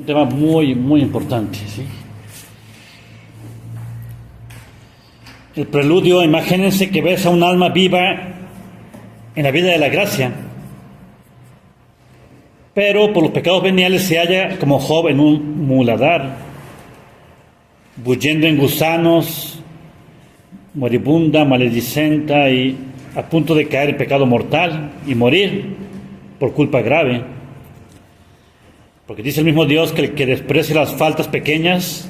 Un tema muy, muy importante, ¿sí? El preludio, imagínense que ves a un alma viva en la vida de la gracia, pero por los pecados veniales se halla como Job en un muladar, bullendo en gusanos, moribunda, maledicenta y a punto de caer en pecado mortal y morir por culpa grave. Porque dice el mismo Dios que el que desprecia las faltas pequeñas,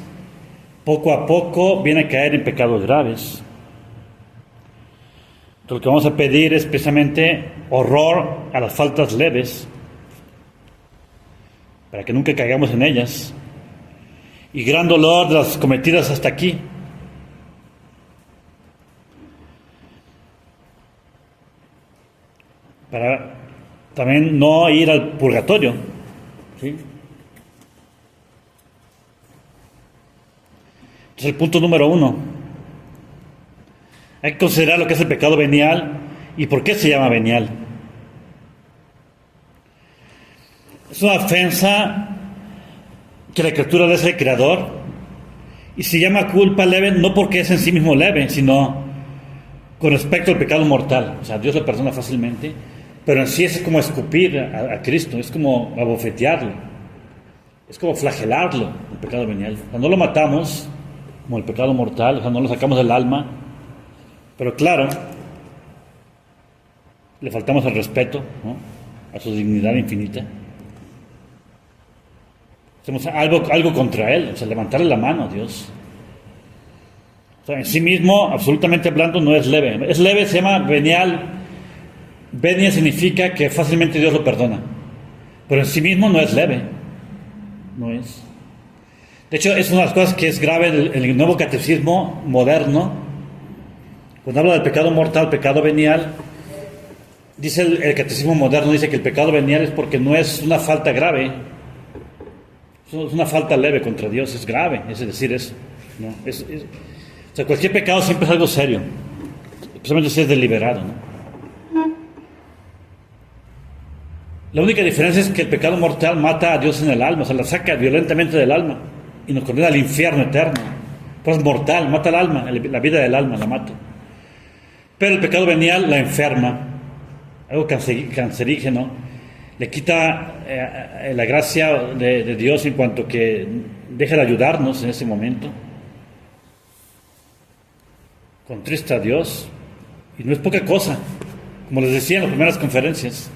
poco a poco viene a caer en pecados graves. Entonces, lo que vamos a pedir es precisamente horror a las faltas leves, para que nunca caigamos en ellas, y gran dolor de las cometidas hasta aquí. Para también no ir al purgatorio, ¿sí? Entonces, el punto número 1, hay que considerar lo que es el pecado venial y por qué se llama venial. Es una ofensa que la Escritura le hace al Creador, y se llama culpa leve no porque es en sí mismo leve, sino con respecto al pecado mortal. O sea, Dios lo perdona fácilmente, pero en sí es como escupir a Cristo, es como abofetearlo, es como flagelarlo, el pecado venial. Cuando lo matamos, como el pecado mortal, o sea, no lo sacamos del alma, pero claro, le faltamos el respeto, ¿no?, a su dignidad infinita. Hacemos algo contra Él, o sea, levantarle la mano a Dios. O sea, en sí mismo, absolutamente hablando, no es leve. Es leve, se llama venial. Venia significa que fácilmente Dios lo perdona, pero en sí mismo no es leve. No es. De hecho, es una de las cosas que es grave en el nuevo catecismo moderno. Cuando habla del pecado mortal, pecado venial, dice el catecismo moderno, dice que el pecado venial es porque no es una falta grave, es una falta leve contra Dios, es grave, es decir, eso, ¿no? O sea, cualquier pecado siempre es algo serio, especialmente si es deliberado, ¿no? La única diferencia es que el pecado mortal mata a Dios en el alma, o sea, la saca violentamente del alma y nos condena al infierno eterno. Pues es mortal, mata el alma, la vida del alma la mata. Pero el pecado venial la enferma, algo cancerígeno, le quita la gracia de Dios en cuanto que deja de ayudarnos en ese momento. Contrista a Dios, y no es poca cosa, como les decía en las primeras conferencias.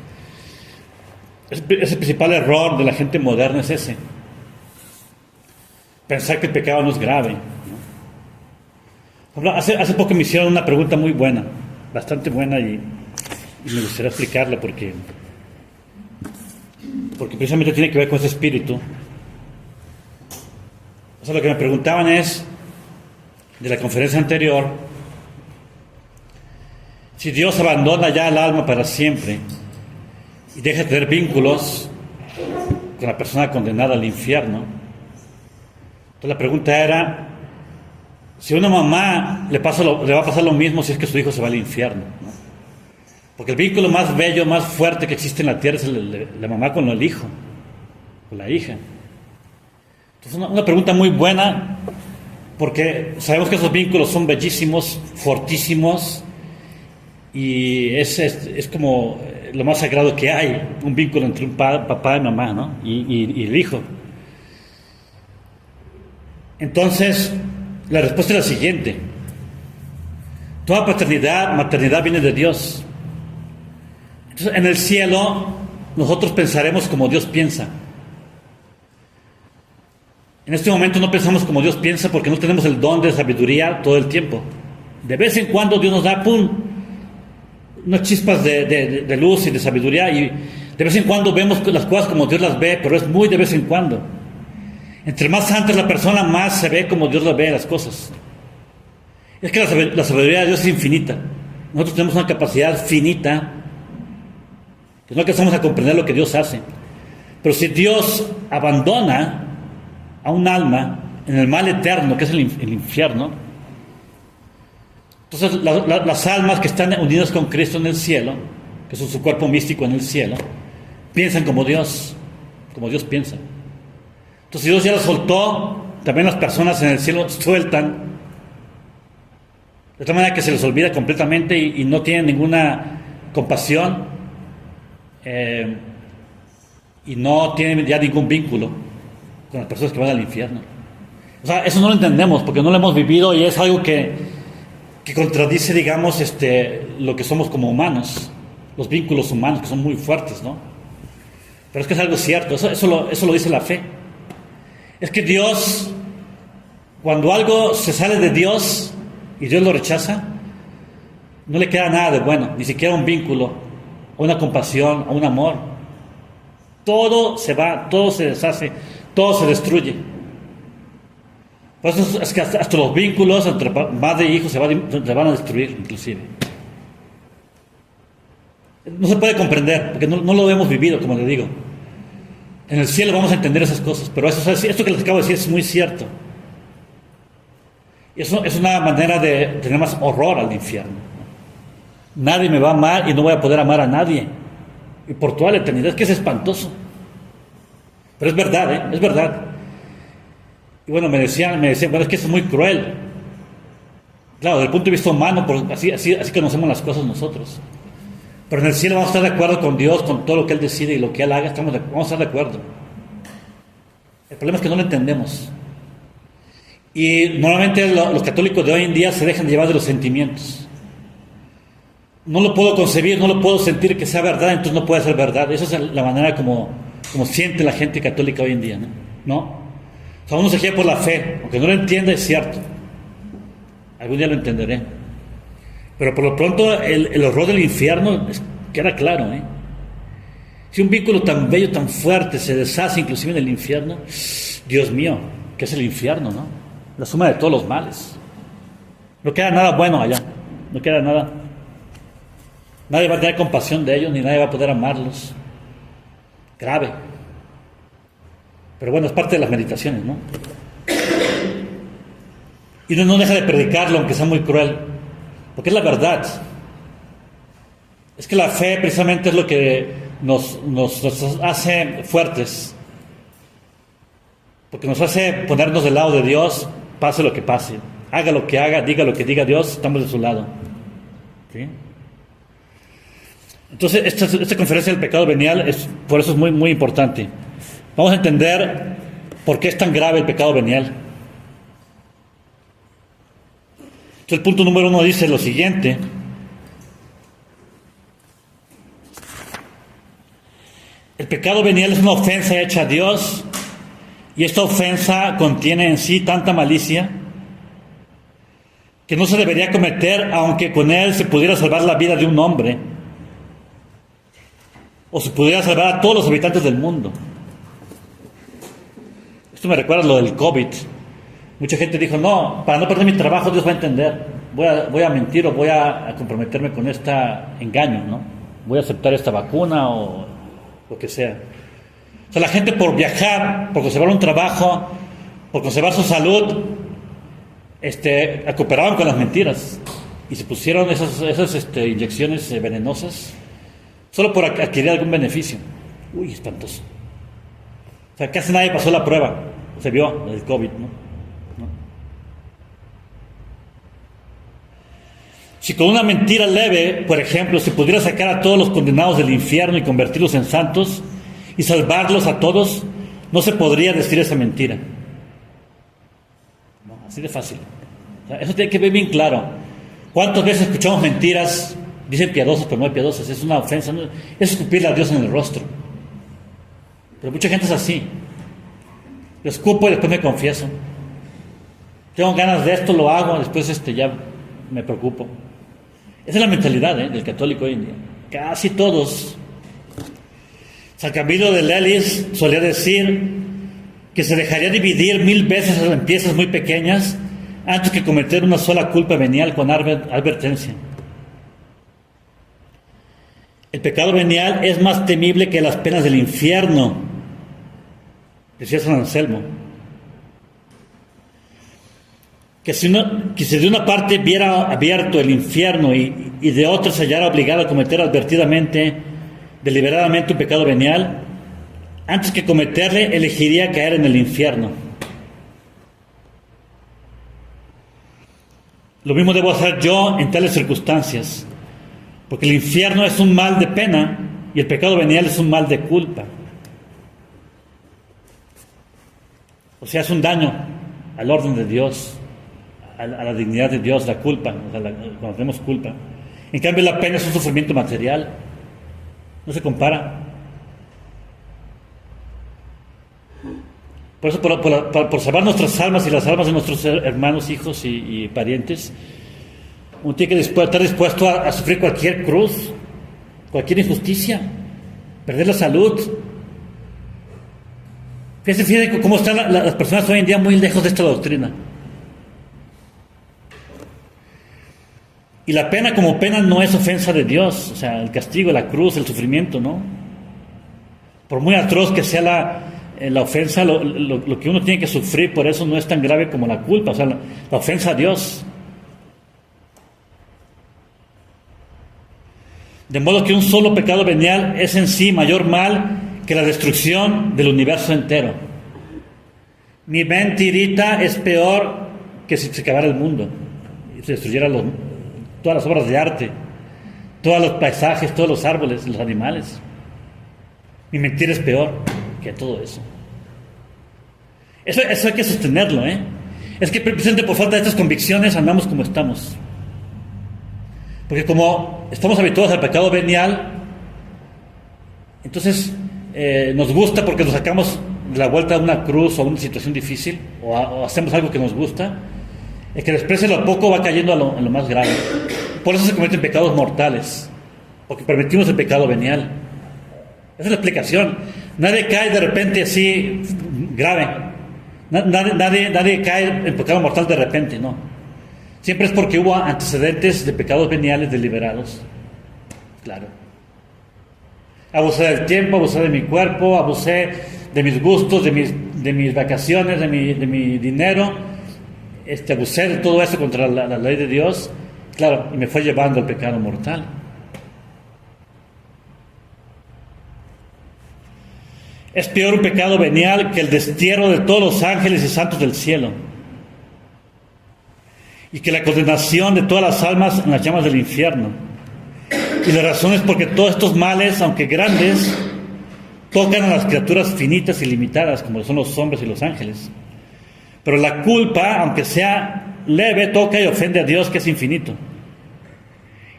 Ese principal error de la gente moderna es ese, pensar que el pecado no es grave, ¿no? Hace poco me hicieron una pregunta muy buena, bastante buena, y me gustaría explicarla porque precisamente tiene que ver con ese espíritu. O sea, lo que me preguntaban es, de la conferencia anterior, si Dios abandona ya al alma para siempre y deja de tener vínculos con la persona condenada al infierno. Entonces la pregunta era, si a una mamá le va a pasar lo mismo si es que su hijo se va al infierno, ¿no? Porque el vínculo más bello, más fuerte que existe en la tierra es la mamá con el hijo, con la hija. Entonces una pregunta muy buena, porque sabemos que esos vínculos son bellísimos, fortísimos, y es como lo más sagrado que hay, un vínculo entre un papá y mamá, ¿no? y el hijo. Entonces, la respuesta es la siguiente: toda maternidad viene de Dios. Entonces, en el cielo, nosotros pensaremos como Dios piensa. En este momento no pensamos como Dios piensa porque no tenemos el don de sabiduría todo el tiempo. De vez en cuando Dios nos da, unas chispas de luz y de sabiduría, y de vez en cuando vemos las cosas como Dios las ve, pero es muy de vez en cuando. Entre más santa es la persona, más se ve como Dios las ve las cosas. Es que la sabiduría de Dios es infinita. Nosotros tenemos una capacidad finita, que no alcanzamos a comprender lo que Dios hace. Pero si Dios abandona a un alma en el mal eterno, que es el infierno, entonces las almas que están unidas con Cristo en el cielo, que son su cuerpo místico en el cielo, piensan como Dios piensa. Entonces, si Dios ya lo soltó, también las personas en el cielo sueltan, de tal manera que se les olvida completamente y no tienen ninguna compasión y no tienen ya ningún vínculo con las personas que van al infierno. O sea, eso no lo entendemos porque no lo hemos vivido y es algo que contradice, digamos, lo que somos como humanos, los vínculos humanos que son muy fuertes, ¿no? Pero es que es algo cierto, eso lo dice la fe. Es que Dios, cuando algo se sale de Dios y Dios lo rechaza, no le queda nada de bueno, ni siquiera un vínculo, o una compasión, o un amor. Todo se va, todo se deshace, todo se destruye. Por eso es que hasta los vínculos entre madre e hijo se van a destruir, inclusive. No se puede comprender, porque no lo hemos vivido, como le digo. En el cielo vamos a entender esas cosas, pero esto que les acabo de decir es muy cierto. Y eso es una manera de tener más horror al infierno. Nadie me va a amar y no voy a poder amar a nadie. Y por toda la eternidad, es que es espantoso. Pero es verdad, ¿eh? Es verdad. Y bueno, me decían, bueno, es que eso es muy cruel. Claro, desde el punto de vista humano, así conocemos las cosas nosotros. Pero en el cielo vamos a estar de acuerdo con Dios, con todo lo que Él decide y lo que Él haga, vamos a estar de acuerdo. El problema es que no lo entendemos. Y normalmente los católicos de hoy en día se dejan llevar de los sentimientos. No lo puedo concebir, no lo puedo sentir que sea verdad, entonces no puede ser verdad. Esa es la manera como siente la gente católica hoy en día, ¿no? O sea, uno se guía por la fe, aunque no lo entienda, es cierto. Algún día lo entenderé. Pero por lo pronto el horror del infierno queda claro, ¿eh? Si un vínculo tan bello, tan fuerte se deshace inclusive en el infierno, Dios mío, ¿qué es el infierno, no? La suma de todos los males. No queda nada bueno allá, no queda nada. Nadie va a tener compasión de ellos, ni nadie va a poder amarlos. Grave. Pero bueno, es parte de las meditaciones, ¿no? Y uno no deja de predicarlo, aunque sea muy cruel. Porque es la verdad. Es que la fe precisamente es lo que nos hace fuertes. Porque nos hace ponernos del lado de Dios, pase lo que pase. Haga lo que haga, diga lo que diga Dios, estamos de su lado. ¿Sí? Entonces, esta conferencia del pecado venial, por eso es muy, muy importante. Vamos a entender por qué es tan grave el pecado venial. Entonces, el punto número 1 dice lo siguiente. El pecado venial es una ofensa hecha a Dios, y esta ofensa contiene en sí tanta malicia que no se debería cometer, aunque con él se pudiera salvar la vida de un hombre, o se pudiera salvar a todos los habitantes del mundo. Esto me recuerda lo del COVID. Mucha gente dijo, no, para no perder mi trabajo Dios va a entender. Voy a mentir o voy a comprometerme con este engaño, ¿no? Voy a aceptar esta vacuna o lo que sea. O sea, la gente por viajar, por conservar un trabajo, por conservar su salud, cooperaban con las mentiras y se pusieron esas inyecciones venenosas solo por adquirir algún beneficio. Uy, espantoso. O sea, casi nadie pasó la prueba. Se vio el COVID, ¿no? Si con una mentira leve, por ejemplo, se pudiera sacar a todos los condenados del infierno y convertirlos en santos y salvarlos a todos, no se podría decir esa mentira. No, así de fácil. O sea, eso tiene que ver bien claro. ¿Cuántas veces escuchamos mentiras? Dicen piadosos, pero no hay piadosos. Es una ofensa, ¿no? Es escupirle a Dios en el rostro. Pero mucha gente es así. Lo escupo y después me confieso. Tengo ganas de esto, lo hago, después ya me preocupo. Esa es la mentalidad del católico hoy en día. Casi todos. San Camilo de Lelis solía decir que se dejaría dividir 1000 veces en piezas muy pequeñas antes que cometer una sola culpa venial con advertencia. El pecado venial es más temible que las penas del infierno, decía San Anselmo. Que si de una parte viera abierto el infierno y de otra se hallara obligado a cometer advertidamente, deliberadamente un pecado venial, antes que cometerle, elegiría caer en el infierno. Lo mismo debo hacer yo en tales circunstancias, porque el infierno es un mal de pena y el pecado venial es un mal de culpa. O sea, es un daño al orden de Dios, a la dignidad de Dios, la culpa, cuando tenemos culpa. En cambio, la pena es un sufrimiento material, no se compara. Por eso, por salvar nuestras almas y las almas de nuestros hermanos, hijos y parientes, uno tiene que estar dispuesto a sufrir cualquier cruz, cualquier injusticia, perder la salud. Fíjense cómo están las personas hoy en día muy lejos de esta doctrina. Y la pena como pena no es ofensa de Dios, o sea, el castigo, la cruz, el sufrimiento, ¿no? Por muy atroz que sea la ofensa, lo que uno tiene que sufrir por eso no es tan grave como la culpa, o sea, la ofensa a Dios. De modo que un solo pecado venial es en sí mayor mal que la destrucción del universo entero. Mi mentirita es peor que si se acabara el mundo y se destruyeran todas las obras de arte, todos los paisajes, todos los árboles, los animales. Mi mentira es peor que todo eso. Eso hay que sostenerlo, ¿eh? Es que precisamente por falta de estas convicciones andamos como estamos. Porque como estamos habituados al pecado venial, entonces nos gusta porque nos sacamos de la vuelta a una cruz o a una situación difícil, o hacemos algo que nos gusta. El que desprecia lo poco va cayendo a lo más grave. Por eso se cometen pecados mortales, porque permitimos el pecado venial. Esa es la explicación. Nadie cae de repente así grave. Nadie cae en pecado mortal de repente, no. Siempre es porque hubo antecedentes de pecados veniales deliberados. Claro. Abusé del tiempo, abusé de mi cuerpo, abusé de mis gustos, de mis vacaciones, de mi dinero. Abusé de todo eso contra la ley de Dios. Claro, y me fue llevando al pecado mortal. Es peor un pecado venial que el destierro de todos los ángeles y santos del cielo, y que la condenación de todas las almas en las llamas del infierno. Y la razón es porque todos estos males, aunque grandes, tocan a las criaturas finitas y limitadas, como son los hombres y los ángeles. Pero la culpa, aunque sea leve, toca y ofende a Dios, que es infinito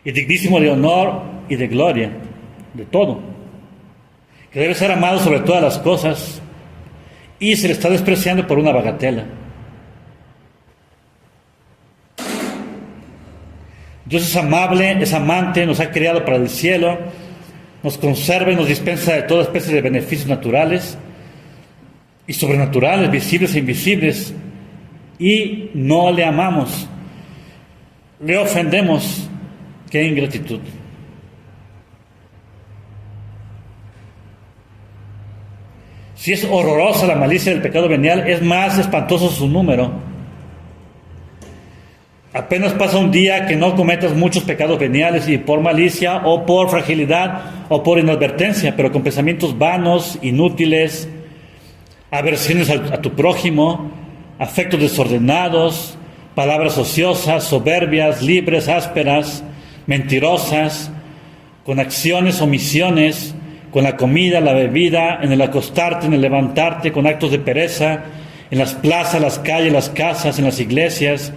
y dignísimo de honor y de gloria, de todo, que debe ser amado sobre todas las cosas, y se le está despreciando por una bagatela. Dios es amable, es amante, nos ha creado para el cielo, nos conserva y nos dispensa de toda especie de beneficios naturales y sobrenaturales, visibles e invisibles, y no le amamos, le ofendemos. ¡Qué ingratitud! Si es horrorosa la malicia del pecado venial, es más espantoso su número. Apenas pasa un día que no cometas muchos pecados veniales, y por malicia o por fragilidad o por inadvertencia, pero con pensamientos vanos, inútiles, aversiones a tu prójimo, afectos desordenados, palabras ociosas, soberbias, libres, ásperas, mentirosas, con acciones, omisiones, con la comida, la bebida, en el acostarte, en el levantarte, con actos de pereza, en las plazas, las calles, las casas, en las iglesias,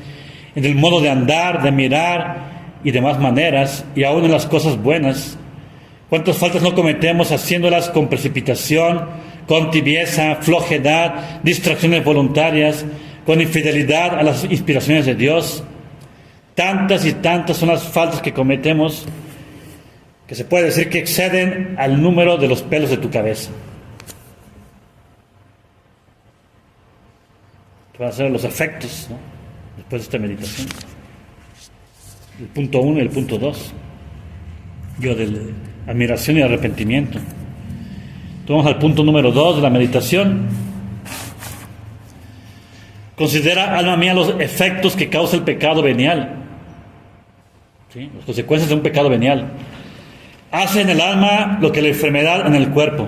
en el modo de andar, de mirar y demás maneras, y aún en las cosas buenas. ¿Cuántas faltas no cometemos haciéndolas con precipitación, con tibieza, flojedad, distracciones voluntarias, con infidelidad a las inspiraciones de Dios? Tantas y tantas son las faltas que cometemos, que se puede decir que exceden al número de los pelos de tu cabeza. Van a ser los efectos, ¿no?, después de esta meditación. El punto 1 y el punto 2. Yo de admiración y arrepentimiento. Vamos al punto número 2 de la meditación. Considera, alma mía, los efectos que causa el pecado venial. ¿Sí? Las consecuencias de un pecado venial. Hace en el alma lo que la enfermedad en el cuerpo.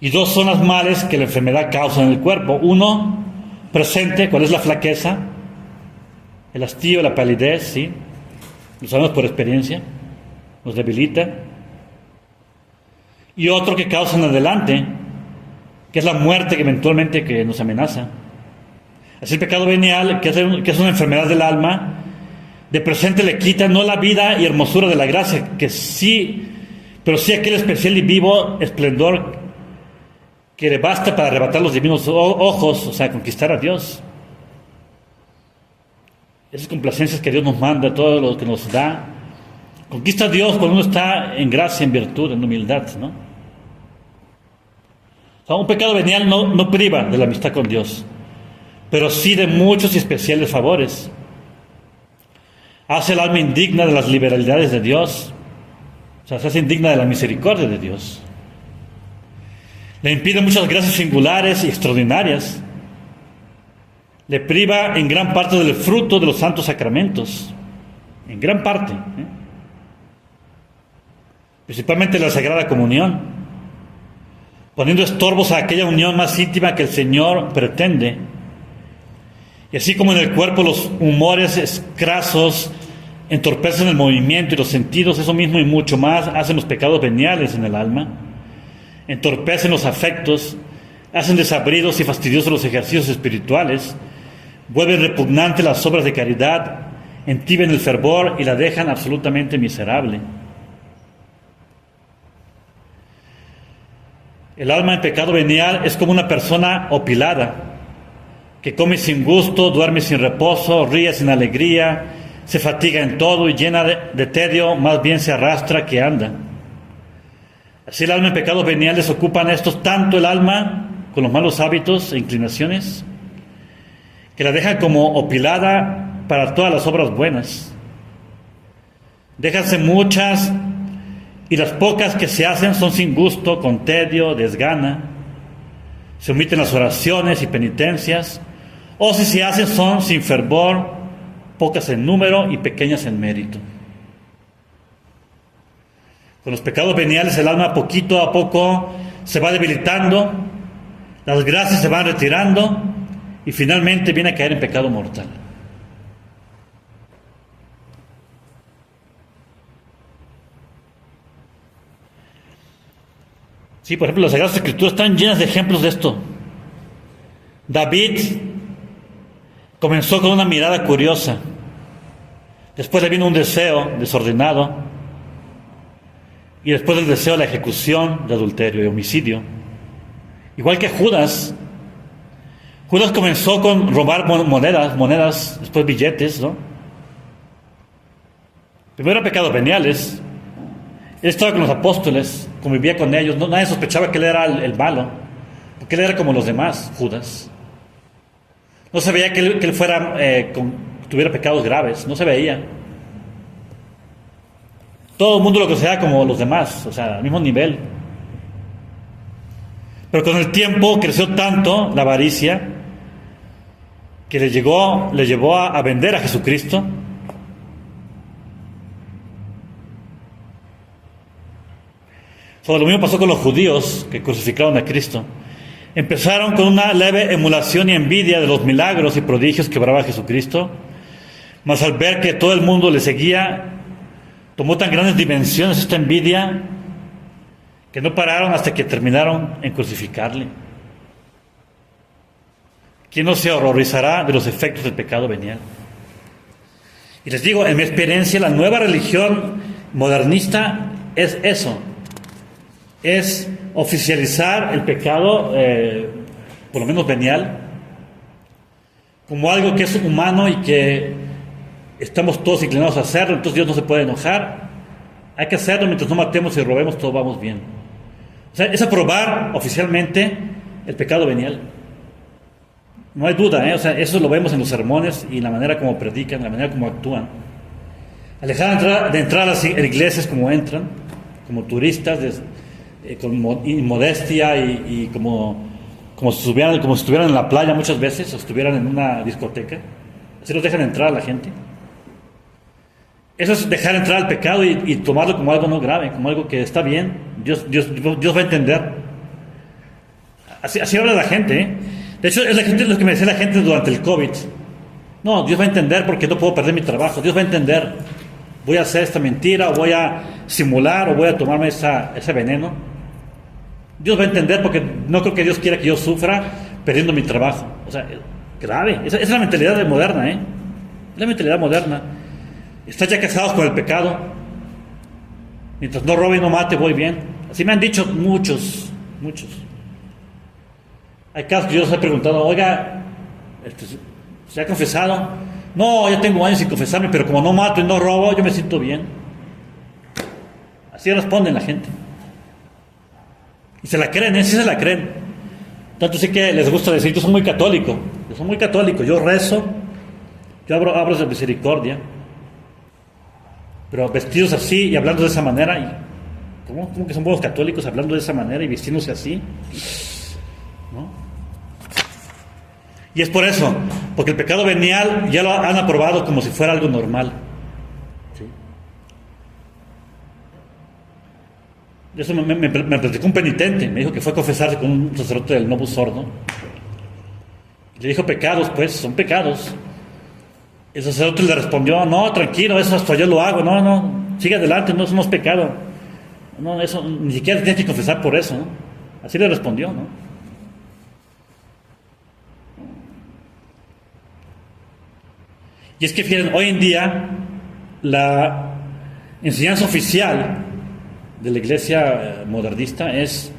Y dos zonas males que la enfermedad causa en el cuerpo. Uno, presente, ¿cuál es la flaqueza? El hastío, la palidez, ¿sí? Lo sabemos por experiencia, nos debilita. Y otro que causa en adelante, que es la muerte que eventualmente que nos amenaza. Así el pecado venial, que es una enfermedad del alma, de presente le quita no la vida y hermosura de la gracia, que sí, pero sí aquel especial y vivo esplendor que le basta para arrebatar los divinos ojos, o sea, conquistar a Dios. Esas complacencias que Dios nos manda, todo lo que nos da, conquista a Dios cuando uno está en gracia, en virtud, en humildad, ¿no? O sea, un pecado venial no priva de la amistad con Dios, pero sí de muchos y especiales favores. Hace el alma indigna de las liberalidades de Dios, o sea, se hace indigna de la misericordia de Dios. Le impide muchas gracias singulares y extraordinarias. Le priva en gran parte del fruto de los santos sacramentos, en gran parte, principalmente la Sagrada Comunión, poniendo estorbos a aquella unión más íntima que el Señor pretende. Y así como en el cuerpo los humores escasos entorpecen el movimiento y los sentidos, eso mismo y mucho más hacen los pecados veniales en el alma, entorpecen los afectos, hacen desabridos y fastidiosos los ejercicios espirituales, vuelven repugnantes las obras de caridad, entiben el fervor y la dejan absolutamente miserable. El alma en pecado venial es como una persona opilada, que come sin gusto, duerme sin reposo, ríe sin alegría, se fatiga en todo y llena de tedio, más bien se arrastra que anda. Así el alma en pecados veniales ocupan estos tanto el alma con los malos hábitos e inclinaciones, que la dejan como opilada para todas las obras buenas. Déjanse muchas y las pocas que se hacen son sin gusto, con tedio, desgana. Se omiten las oraciones y penitencias, o si se hacen son sin fervor, pocas en número y pequeñas en mérito. Con los pecados veniales el alma poquito a poco se va debilitando, las gracias se van retirando y finalmente viene a caer en pecado mortal. Sí, por ejemplo, las Sagradas Escrituras están llenas de ejemplos de esto. David comenzó con una mirada curiosa, después le vino un deseo desordenado, y después del deseo la ejecución de adulterio y homicidio. Igual que Judas. Judas comenzó con robar monedas, después billetes, ¿no? Primero pecados veniales. Él estaba con los apóstoles, convivía con ellos, nadie sospechaba que él era el malo, porque él era como los demás, Judas. No se veía que él fuera, tuviera pecados graves, no se veía. Todo el mundo lo consideraba como los demás, o sea, al mismo nivel. Pero con el tiempo creció tanto la avaricia que le llevó a vender a Jesucristo. Lo mismo pasó con los judíos que crucificaron a Cristo. Empezaron con una leve emulación y envidia de los milagros y prodigios que obraba Jesucristo, mas al ver que todo el mundo le seguía, tomó tan grandes dimensiones esta envidia que no pararon hasta que terminaron en crucificarle. ¿Quién no se horrorizará de los efectos del pecado venial? Y les digo, en mi experiencia, la nueva religión modernista es eso. Es oficializar el pecado, por lo menos venial, como algo que es humano y que estamos todos inclinados a hacerlo, entonces Dios no se puede enojar. Hay que hacerlo mientras no matemos y robemos, todos vamos bien. O sea, es aprobar oficialmente el pecado venial. No hay duda, o sea, eso lo vemos en los sermones y la manera como predican, la manera como actúan. Al dejar de entrar a las iglesias como entran, como turistas, con inmodestia y como si estuvieran en la playa muchas veces, o estuvieran en una discoteca. Así los dejan entrar a la gente. Eso es dejar entrar al pecado y tomarlo como algo no grave, como algo que está bien. Dios va a entender. Así habla la gente, ¿eh? De hecho, es la gente lo que me decía la gente durante el COVID. No, Dios va a entender porque no puedo perder mi trabajo. Dios va a entender. Voy a hacer esta mentira, o voy a simular, o voy a tomarme ese veneno. Dios va a entender porque no creo que Dios quiera que yo sufra perdiendo mi trabajo. O sea, grave. Esa es la mentalidad moderna, ¿eh? Es la mentalidad moderna. Estás ya casados con el pecado. Mientras no robe y no mate, voy bien. Así me han dicho muchos. Hay casos que yo les he preguntado, oiga, ¿se ha confesado? No, ya tengo años sin confesarme, pero como no mato y no robo, yo me siento bien. Así responden la gente. Y se la creen, sí se la creen. Tanto sí que les gusta decir, yo soy muy católico, yo rezo, yo abro de misericordia, pero vestidos así y hablando de esa manera, ¿cómo que son buenos católicos hablando de esa manera y vistiéndose así? ¿No? Y es por eso, porque el pecado venial ya lo han aprobado como si fuera algo normal. ¿Sí? Eso me platicó un penitente, me dijo que fue a confesarse con un sacerdote del Novus Ordo. Le dijo pecados, pues, son pecados. El sacerdote le respondió, no, tranquilo, eso hasta yo lo hago, no, sigue adelante, no, eso no es pecado. No, eso, ni siquiera tienes que confesar por eso, ¿no? Así le respondió, ¿no? Y es que, fíjense, hoy en día la enseñanza oficial de la iglesia modernista es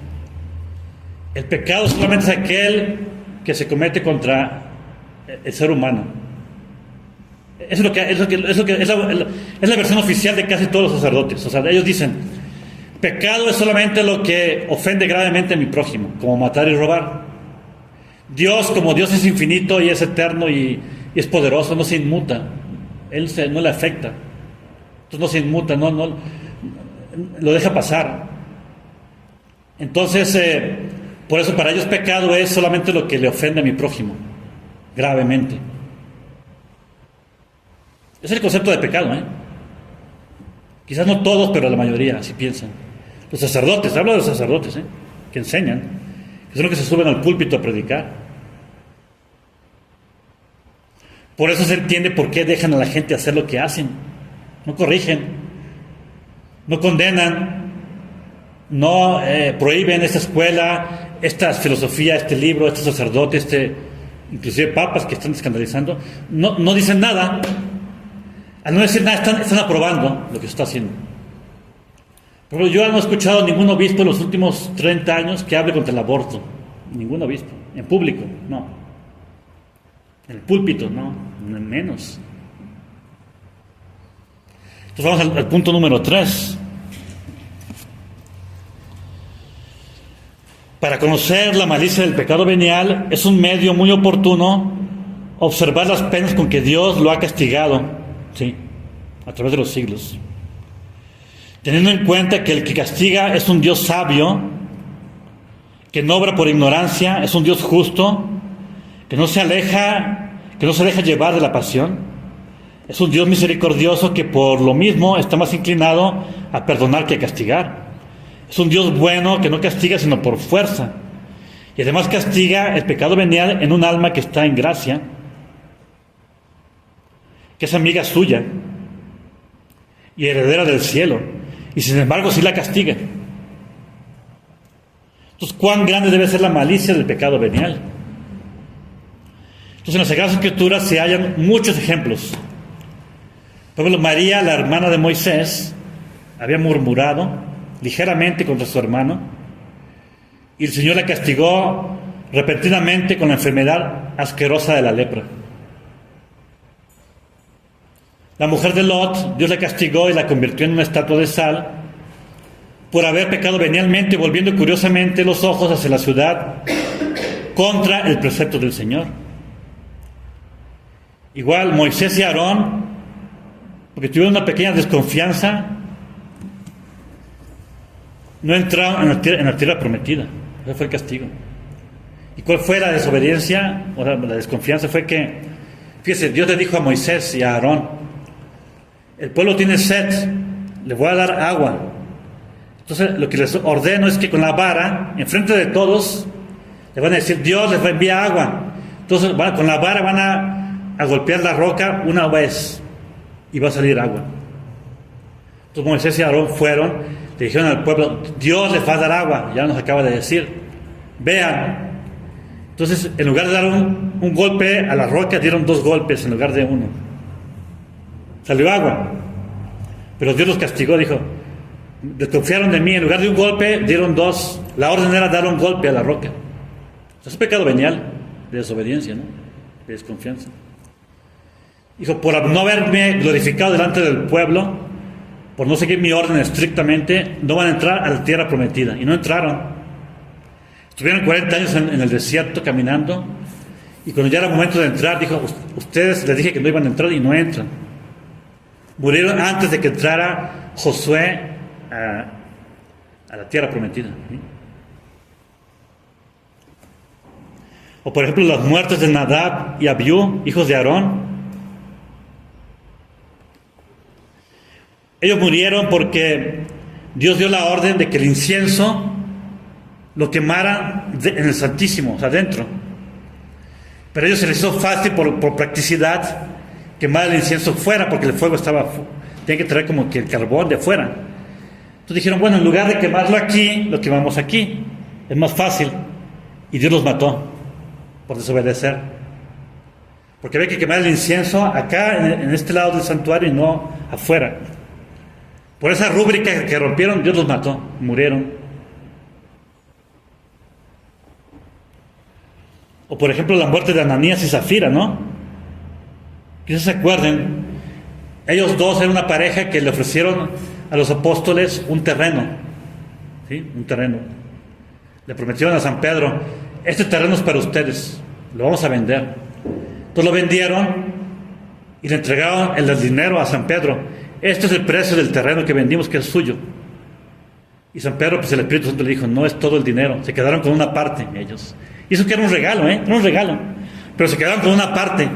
el pecado solamente es aquel que se comete contra el ser humano. Es la versión oficial de casi todos los sacerdotes. O sea, ellos dicen, pecado es solamente lo que ofende gravemente a mi prójimo, como matar y robar. Dios, como Dios es infinito y es eterno y es poderoso, no se inmuta. No le afecta. Entonces no se inmuta, no lo deja pasar. Entonces, por eso para ellos pecado es solamente lo que le ofende a mi prójimo, gravemente. Es el concepto de pecado, ¿eh? Quizás no todos, pero la mayoría así piensan. Los sacerdotes, hablo de los sacerdotes, que enseñan, que son los que se suben al púlpito a predicar. Por eso se entiende por qué dejan a la gente hacer lo que hacen. No corrigen, no condenan, no prohíben esta escuela, esta filosofía, este libro, este sacerdote, inclusive papas que están escandalizando. No dicen nada. Al no decir nada, están aprobando lo que se está haciendo. Pero yo no he escuchado a ningún obispo en los últimos 30 años que hable contra el aborto. Ningún obispo. En público, no. En el púlpito, no. Menos. Entonces vamos al punto número 3. Para conocer la malicia del pecado venial es un medio muy oportuno observar las penas con que Dios lo ha castigado. Sí, a través de los siglos. Teniendo en cuenta que el que castiga es un Dios sabio, que no obra por ignorancia, es un Dios justo, que no se deja llevar de la pasión, es un Dios misericordioso que por lo mismo está más inclinado a perdonar que a castigar. Es un Dios bueno que no castiga sino por fuerza, y además castiga el pecado venial en un alma que está en gracia, que es amiga suya y heredera del cielo, y sin embargo sí la castiga. Entonces, ¿cuán grande debe ser la malicia del pecado venial? Entonces, en las Sagradas Escrituras se hallan muchos ejemplos. Por ejemplo, María, la hermana de Moisés, había murmurado ligeramente contra su hermano, y el Señor la castigó repentinamente con la enfermedad asquerosa de la lepra. La mujer de Lot, Dios la castigó y la convirtió en una estatua de sal por haber pecado venialmente, volviendo curiosamente los ojos hacia la ciudad contra el precepto del Señor. Igual Moisés y Aarón, porque tuvieron una pequeña desconfianza, no entraron en la tierra prometida. Ese fue el castigo. ¿Y cuál fue la desobediencia? O la desconfianza fue que, fíjese, Dios le dijo a Moisés y a Aarón: el pueblo tiene sed, le voy a dar agua. Entonces lo que les ordeno es que con la vara, enfrente de todos, Le van a decir, Dios les va a enviar agua. Entonces con la vara van a golpear la roca una vez y va a salir agua. Entonces Moisés y Aarón fueron, le dijeron al pueblo, Dios les va a dar agua, ya nos acaba de decir, vean. Entonces, en lugar de dar un golpe a la roca, dieron 2 golpes en lugar de 1. Salió agua. Pero Dios los castigó, dijo, desconfiaron de mí, en lugar de un golpe, dieron 2. La orden era dar un golpe a la roca. Es pecado venial de desobediencia, ¿no? De desconfianza. Dijo, por no haberme glorificado delante del pueblo, por no seguir mi orden estrictamente, no van a entrar a la tierra prometida. Y no entraron. Estuvieron 40 años en el desierto caminando, y cuando ya era momento de entrar, dijo, ustedes les dije que no iban a entrar y no entran. Murieron antes de que entrara Josué a la tierra prometida. ¿Sí? O por ejemplo las muertes de Nadab y Abiú, hijos de Aarón. Ellos murieron porque Dios dio la orden de que el incienso lo quemaran en el Santísimo, o sea, adentro. Pero a ellos se les hizo fácil por practicidad quemar el incienso fuera, porque el fuego tenía que traer como que el carbón de fuera. Entonces dijeron, bueno, en lugar de quemarlo aquí, lo quemamos aquí. Es más fácil. Y Dios los mató por desobedecer. Porque había que quemar el incienso acá, en este lado del santuario, y no afuera. Por esa rúbrica que rompieron, Dios los mató, murieron. O por ejemplo la muerte de Ananías y Zafira, ¿no? Quizás se acuerden, ellos dos eran una pareja que le ofrecieron a los apóstoles un terreno, ¿sí? Un terreno. Le prometieron a San Pedro, este terreno es para ustedes, lo vamos a vender. Entonces lo vendieron y le entregaron el dinero a San Pedro. Este es el precio del terreno que vendimos, que es suyo. Y San Pedro, pues el Espíritu Santo le dijo, no es todo el dinero. Se quedaron con una parte ellos. Y eso que era un regalo, era un regalo. Pero se quedaron con una parte.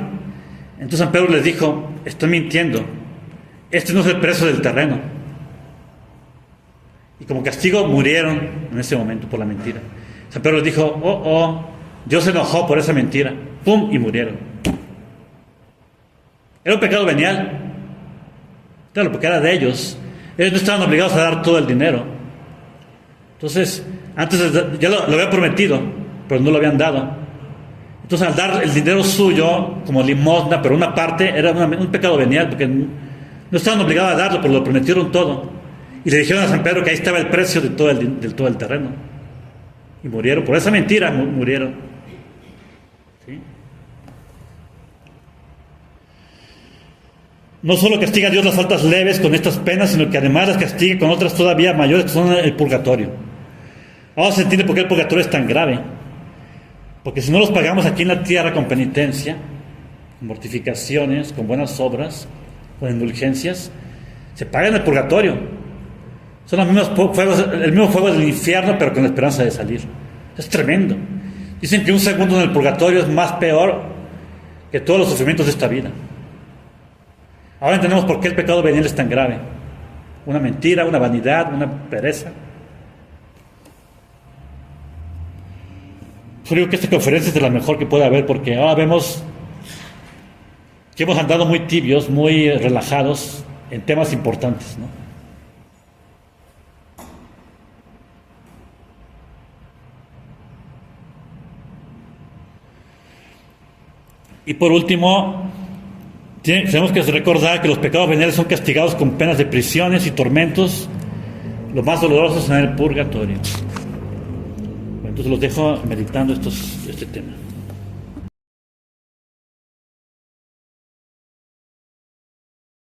Entonces San Pedro les dijo, estoy mintiendo. Este no es el precio del terreno. Y como castigo murieron en ese momento por la mentira. San Pedro les dijo, Dios se enojó por esa mentira. ¡Pum! Y murieron. Era un pecado venial. Claro, porque era de ellos. Ellos no estaban obligados a dar todo el dinero. Entonces, antes ya lo habían prometido, pero no lo habían dado. Entonces, al dar el dinero suyo como limosna, pero una parte, era un pecado venial, porque no estaban obligados a darlo, pero lo prometieron todo. Y le dijeron a San Pedro que ahí estaba el precio de todo el terreno. Y murieron. Por esa mentira murieron. ¿Sí? No solo castiga a Dios las faltas leves con estas penas, sino que además las castiga con otras todavía mayores, que son el purgatorio. Ahora se entiende por qué el purgatorio es tan grave. Porque si no los pagamos aquí en la tierra con penitencia, con mortificaciones, con buenas obras, con indulgencias, se paga en el purgatorio. Son los mismos fuegos, el mismo fuego del infierno, pero con la esperanza de salir. Es tremendo. Dicen que un segundo en el purgatorio es más peor que todos los sufrimientos de esta vida. Ahora entendemos por qué el pecado venial es tan grave. Una mentira, una vanidad, una pereza. Yo digo que esta conferencia es de la mejor que puede haber, porque ahora vemos que hemos andado muy tibios, muy relajados en temas importantes, ¿no? Y por último, tenemos que recordar que los pecados veniales son castigados con penas de prisiones y tormentos, los más dolorosos en el purgatorio. Entonces los dejo meditando este tema.